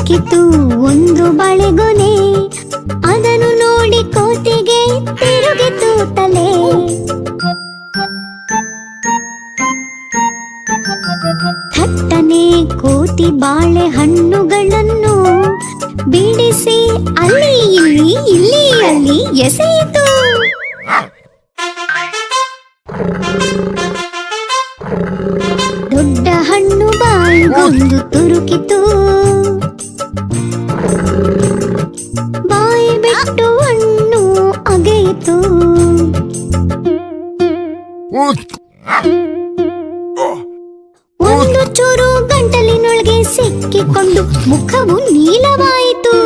ಸಿಕ್ಕಿತು ಒಂದು ಬಳೆಗೊನೆ, ಅದನ್ನು ನೋಡಿ ಕೋತಿಗೆ ತಿರುಗಿತು ತಲೆ. ಥಟ್ಟನೆ ಕೋತಿ ಬಾಳೆಹಣ್ಣುಗಳನ್ನು ಬಿಡಿಸಿ ಅಲ್ಲಿ ಇಲ್ಲಿ ಇಲ್ಲಿ ಅಲ್ಲಿ ಎಸೆಯಿತು. ದೊಡ್ಡ ಹಣ್ಣು ಬಾಯಿಗೊಂದು ತುರುಕಿತು, ಬಾಯಿ ಬಿಟ್ಟು ಹಣ್ಣು ಅಗೆಯಿತು. ಒಂದು ಚೂರು ಗಂಟಲಿನೊಳಗೆ ಸಿಕ್ಕಿಕೊಂಡು ಮುಖವು ನೀಲವಾಯಿತು.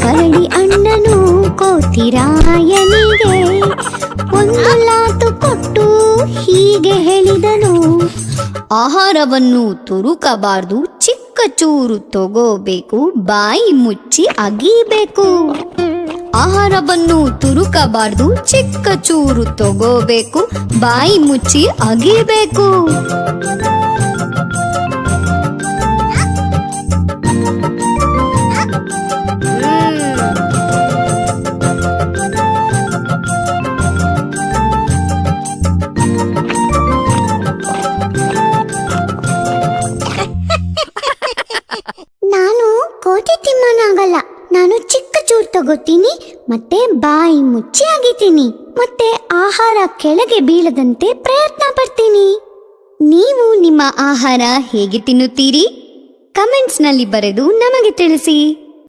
ಕರಡಿ ಅಣ್ಣನು ಕೋತಿರಾಯನಿಗೆ ಒಂದು ಲಾತು ಕೊಟ್ಟು ಹೀಗೆ ಹೇಳಿದನು, ಆಹಾರವನ್ನು ತುರುಕಬಾರ್ದು, ಚಿಕ್ಕ ಚೂರು ತಗೋಬೇಕು, ಬಾಯಿ ಮುಚ್ಚಿ ಅಗೀಬೇಕು. ಆಹಾರವನ್ನು ತುರುಕಬಾರ್ದು, ಚಿಕ್ಕ ಚೂರು ತಗೋಬೇಕು, ಬಾಯಿ ಮುಚ್ಚಿ ಅಗೀಬೇಕು. ನಾನು ಕೋತಿ ತಿಮ್ಮನಾಗಲ್ಲ, ನಾನು ಚಿಕ್ಕ ಚೂರು ತಗೋತೀನಿ, ಮತ್ತೆ ಬಾಯಿ ಮುಚ್ಚಿ ಅಗಿತೀನಿ, ಮತ್ತೆ ಆಹಾರ ಕೆಳಗೆ ಬೀಳದಂತೆ ಪ್ರಯತ್ನ ಪಡ್ತೀನಿ. ನೀವು ನಿಮ್ಮ ಆಹಾರ ಹೇಗೆ ತಿನ್ನುತ್ತೀರಿ? ಕಮೆಂಟ್ಸ್ನಲ್ಲಿ ಬರೆದು ನಮಗೆ ತಿಳಿಸಿ.